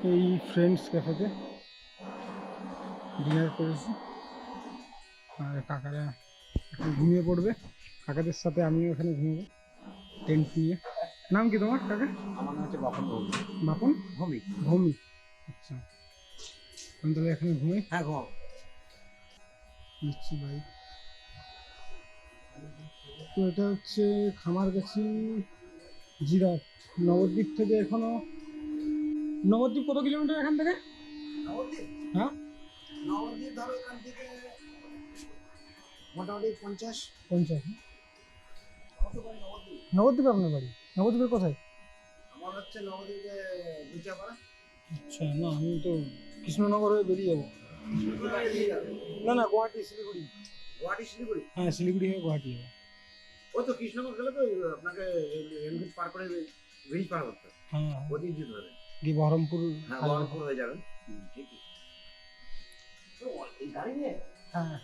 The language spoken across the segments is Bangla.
এই ফ্রেন্ডস ক্যাফেতে ডিনার করেছি, আর কাকারা এখন ঘুমিয়ে পড়বে। কাকাদের সাথে আমিও এখানে ঘুমাবো টেন্ট নিয়ে। নাম কি তোমার কাকা? আমার নাম হচ্ছে বাপন ভৌমিক। বাপন ভৌমিক। ভৌমিক, আচ্ছা। আমি তাহলে এখানে ঘুমাই। হ্যাঁ ঘুমাও। নিচ্ছি ভাই। তো এটা হচ্ছে খামারগাছি জিরাট। নবদ্বীপ থেকে এখনো, নবদ্বীপ কত কিলোমিটার এখান থেকে? নবদ্বীপ? হ্যাঁ, নবদ্বীপ ধরো এখান থেকে মোটামুটি 50। 50। নবদ্বীপ। নবদ্বীপে আপনার বাড়ি? নবদ্বীপের কোথায়? আমার হচ্ছে নবদ্বীপে গুচাপাড়া। আচ্ছা, না আমি তো কৃষ্ণনগর হয়ে বেরিয়ে যাবো। না না, গুয়াহাটি শিলিগুড়ি। গুয়াহাটি শিলিগুড়ি? হ্যাঁ, শিলিগুড়ি হয়ে গুয়াহাটি যাবো। ওই তো কৃষ্ণনগর গেলে তো আপনাকে রেলগেট পার করে ব্রিজ পার করতে হবে। হ্যাঁ, ওদিক দিয়ে ধরে দিয়ে বহরমপুর। হ্যাঁ বহরমপুর হয়ে যাবেন। ঠিক আছে। তো এই গাড়ি নিয়ে হ্যাঁ,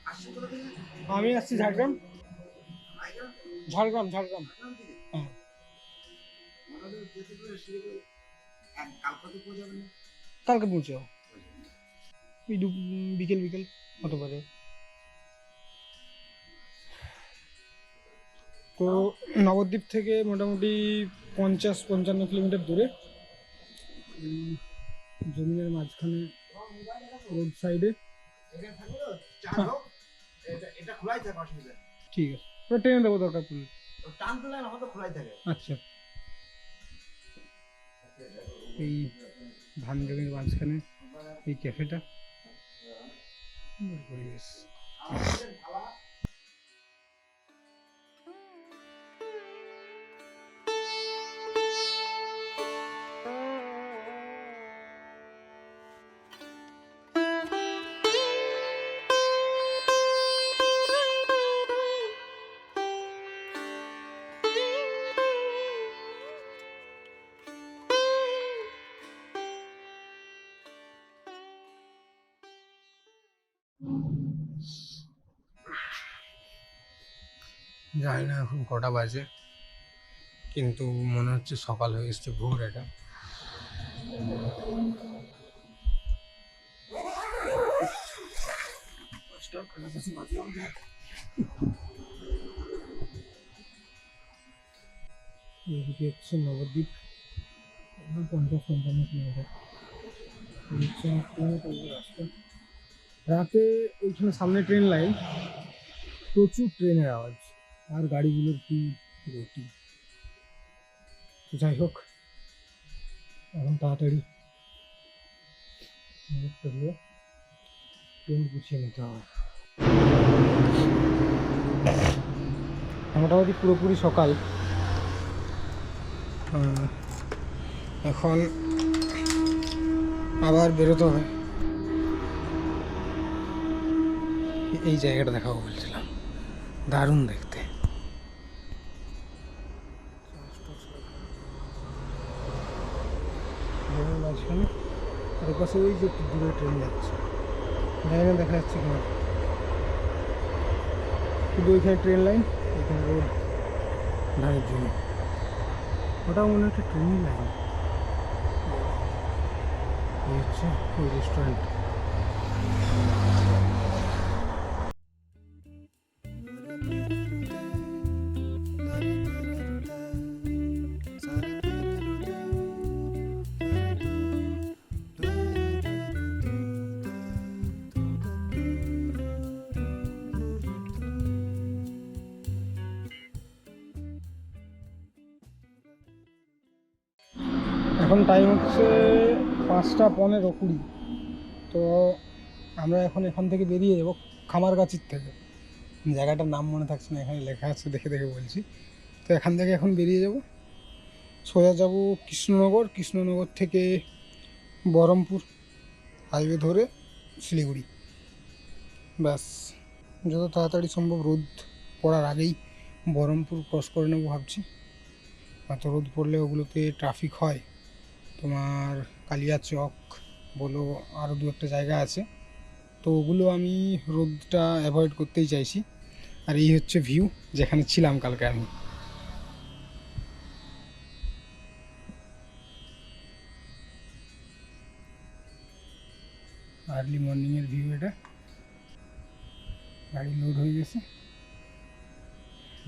আসছেন কোথা থেকে? আমি আসছি ঝাড়গ্রাম। আইগ্রাম? ঝাড়গ্রাম ঝাড়গ্রাম। আইগ্রাম থেকে? হ্যাঁ, মোটামুটি যেতে পারে শিলিগুড়ি কাল কত পৌঁছাবেন? কালকে পৌঁছে যাবো। ওই বিকেল বিকেল হতে পারে। তো নবদ্বীপ থেকে মোটামুটি 50-55 কিলোমিটার দূরে, জমিনের মাঝখানে রোড সাইডে। এখানে থাকবে তো চার হোক, এটা খোলাই থাকে, অসুবিধা নেই। ঠিক আছে, ওটা ট্রেনে দেবো দরকার পড়লে। টান তুলে আমাদের খোলাই থাকে। আচ্ছা, এই ধান জমির মাঝখানে এই ক্যাফেটা, সুন্দর পরিবেশ। জানি না এখন কটা বাজে, কিন্তু মনে হচ্ছে সকাল হয়ে এসছে, ভোর। এটা এদিকে হচ্ছে নবদ্বীপ, 50-55 কিলোমিটার রাস্তা। রাতে ওইখানে সামনে ট্রেন লাইন, প্রচুর ট্রেনের আওয়াজ, আর গাড়িগুলোর কি গতি। যাই হোক, এখন তাড়াতাড়ি ট্রেন গুছিয়ে নিতে হবে। মোটামুটি পুরোপুরি সকাল। এখন আবার বেরোতে হবে। এই জায়গাটা দেখাবো বলছিলাম, দারুণ দেখতে। মাঝখানে আর পাশে ওই যে একটু দূরে ট্রেন যাচ্ছে, জানি না দেখা যাচ্ছে কিনা, শুধু ওইখানে ট্রেন লাইন, এখানে রোড ধারের জন্য। ওটাও মনে হচ্ছে ট্রেনই লাইন। এই হচ্ছে ওই রেস্টুরেন্ট। এখন টাইম হচ্ছে 5:15। তো আমরা এখন এখান থেকে বেরিয়ে যাবো খামারগাছির থেকে। জায়গাটার নাম মনে থাকছে না, এখানে লেখা আছে, দেখে দেখে বলছি। তো এখান থেকে এখন বেরিয়ে যাব, সোজা যাব কৃষ্ণনগর। কৃষ্ণনগর থেকে বহরমপুর হাইওয়ে ধরে শিলিগুড়ি। ব্যাস, যত তাড়াতাড়ি সম্ভব রোদ পড়ার আগেই বহরমপুর ক্রস করে নেবো ভাবছি। এত রোদ পড়লে ওগুলোতে ট্রাফিক হয়, তোমার কালিয়াচক বলো, আরও দু একটা জায়গা আছে, তো ওগুলো আমি রোদটা অ্যাভয়েড করতেই চাইছি। আর এই হচ্ছে ভিউ যেখানে ছিলাম কালকে আমি। আর্লি মর্নিংয়ের ভিউ এটা। গাড়ি লোড হয়ে গেছে,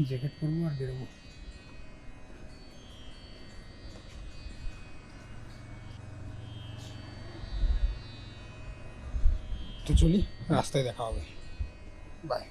জ্যাকেট পরবো আর বেরোবো। তো চলি, রাস্তায় দেখা হবে। বাই।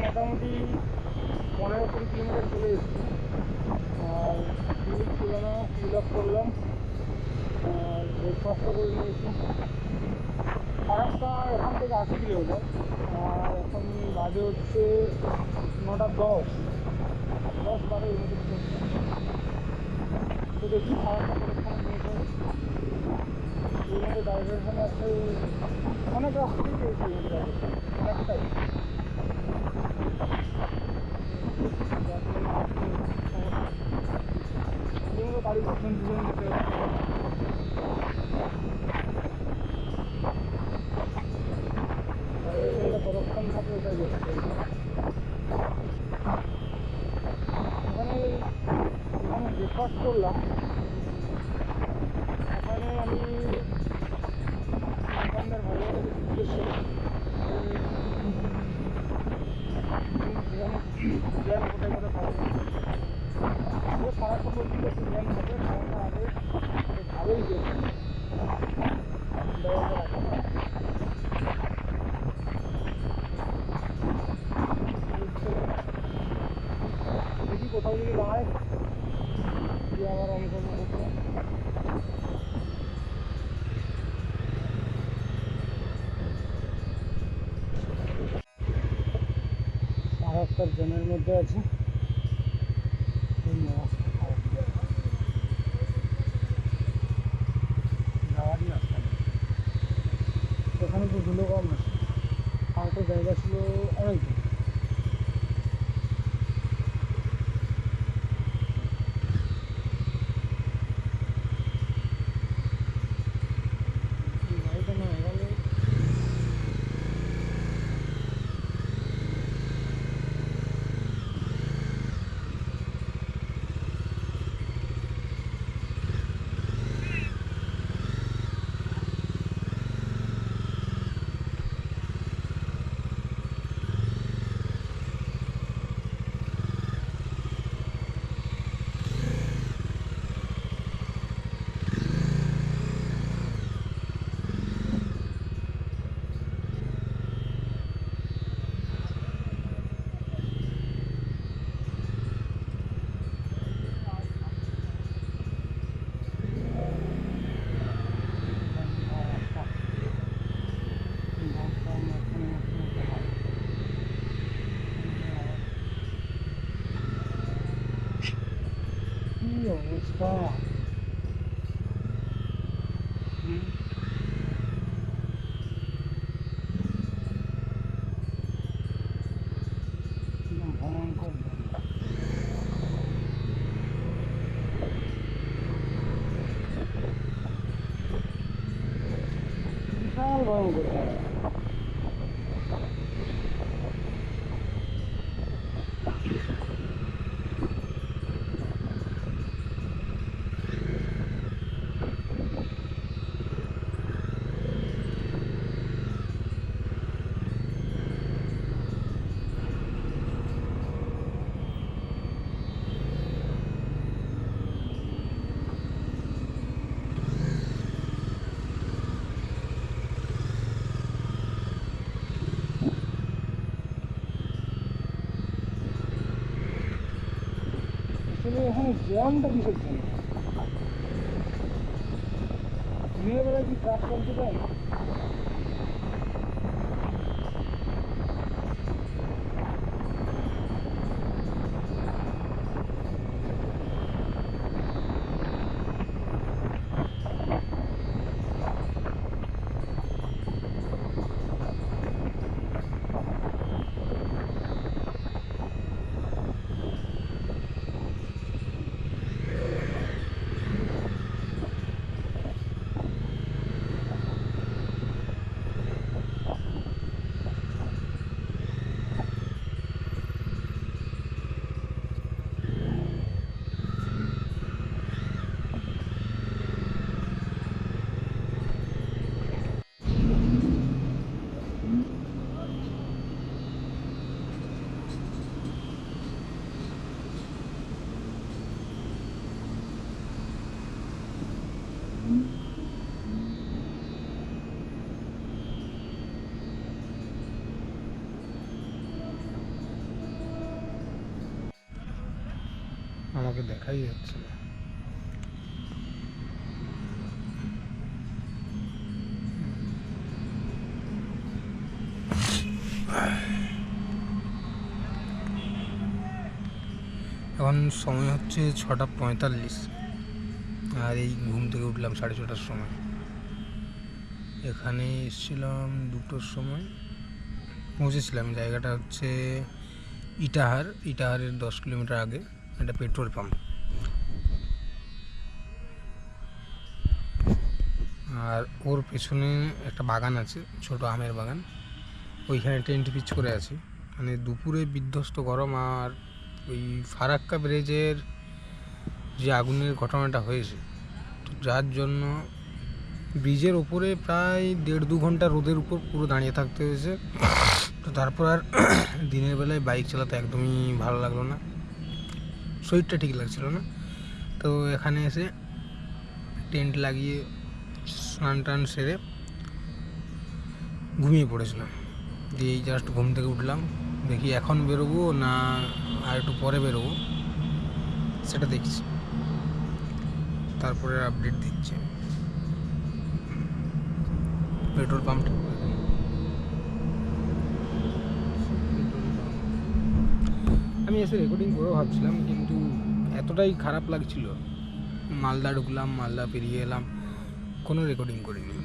মোটামুটি 15-20 কিলোমিটার চলে এসেছি। আর ফিল ছিল না, ফিল আপ করলাম আর ব্রেকফাস্টও করে নিয়েছি। ফারাক্কা এখান থেকে 80 কিলোমিটার, আর এখন বাজে হচ্ছে 9টা 10-12 এর মধ্যে। তো দেখি খাওয়াটা কতক্ষণ নিয়ে যাবে। এর মধ্যে ডাইভারশন আছে, অনেক রাস্তায় পেয়েছি অনেকটাই। গাড়ি কখন তুলে নিতে হবে। কতক্ষণ থাকে ওটাই দেখতে হবে। এখানে ব্রেকফাস্ট করলাম। ওখানে আমি দোকানদার ভালো ভালো জিজ্ঞেস করি বিরিয়ানি কোথায় কোথায় পাবো। সারাক্ষণ বলছিল বিরিয়ানি হবে, খাওয়াটা আগে ভালোই দেখি দেখি কোথাও যদি দাঁড়ায় দিয়ে আবার অন করবো। সাড়ে আটটার জনের মধ্যে আছে। যাওয়ারই রাস্তা নেই, এখানে তো ধুলো কম আছে, আরেকটা জায়গা ছিল অনেক দূর। গাড়িটা না এখানে কি অবস্থা। ভয়ঙ্কর বিশাল ভয়ঙ্কর। আসলে এখানে জ্যামটা কিসের জন্য? দিনের বেলায় কি ট্রাক চলতে দেয়? আমাকে দেখাই যাচ্ছে না। এখন সময় হচ্ছে 6:45। আর এই ঘুম থেকে উঠলাম 6:30টার সময়। এখানে এসেছিলাম 2টোর সময়, পৌঁছেছিলাম। জায়গাটা হচ্ছে ইটাহারের 10 কিলোমিটার আগে একটা পেট্রোল পাম্প। আর ওর পেছনে একটা বাগান আছে, ছোট আমের বাগান, ওইখানে টেন্ট পিচ করে আছি। মানে দুপুরে বিধ্বস্ত গরম। আর ওই ফারাক্কা ব্রিজের যে আগুনের ঘটনাটা হয়েছে, তো যার জন্য ব্রিজের ওপরে প্রায় 1.5-2 ঘন্টা রোদের উপর পুরো দাঁড়িয়ে থাকতে হয়েছে। তো তারপর আর দিনের বেলায় বাইক চালাতে একদমই ভালো লাগলো না, শরীরটা ঠিক লাগছিল না। তো এখানে এসে টেন্ট লাগিয়ে স্নান টান সেরে ঘুমিয়ে পড়েছিলাম। দিয়ে এই জাস্ট ঘুম থেকে উঠলাম, দেখি এখন বেরোবো না আর একটু পরে বেরোবো সেটা দেখছি, তারপরে আপডেট দিচ্ছে। পেট্রোল পাম্পটা আমি এসে রেকর্ডিং করেও ভাবছিলাম, কিন্তু এতটাই খারাপ লাগছিল, মালদা ঢুকলাম, মালদা পেরিয়ে এলাম, কোনো রেকর্ডিং করিনি।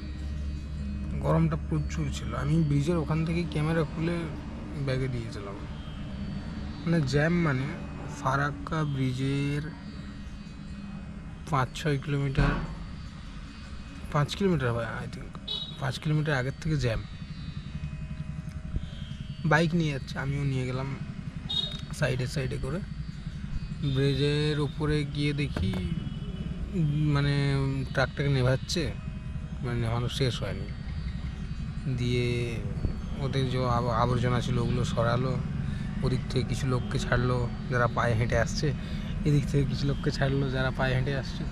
গরমটা প্রচুর ছিল। আমি ব্রিজের ওখান থেকে ক্যামেরা খুলে ব্যাগে দিয়েছিলাম। মানে জ্যাম, মানে ফারাক্কা ব্রিজের 5-6 কিলোমিটার, 5 কিলোমিটার হয় আই থিঙ্ক, 5 কিলোমিটার আগের থেকে জ্যাম। বাইক নিয়ে যাচ্ছে, আমিও নিয়ে গেলাম সাইডে করে। ব্রিজের উপরে গিয়ে দেখি মানে ট্রাকটাকে নেভাচ্ছে, মানে নেভানো শেষ হয়নি। দিয়ে ওদের যে আবর্জনা ছিল ওগুলো সরালো, ওদিক থেকে কিছু লোককে ছাড়লো যারা পায়ে হেঁটে আসছে, এদিক থেকে কিছু লোককে ছাড়লো যারা পায়ে হেঁটে আসছে।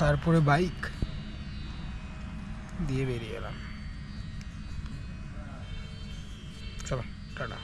তারপরে বাইক দিয়ে বেরিয়ে এলাম। চলো, টাটা।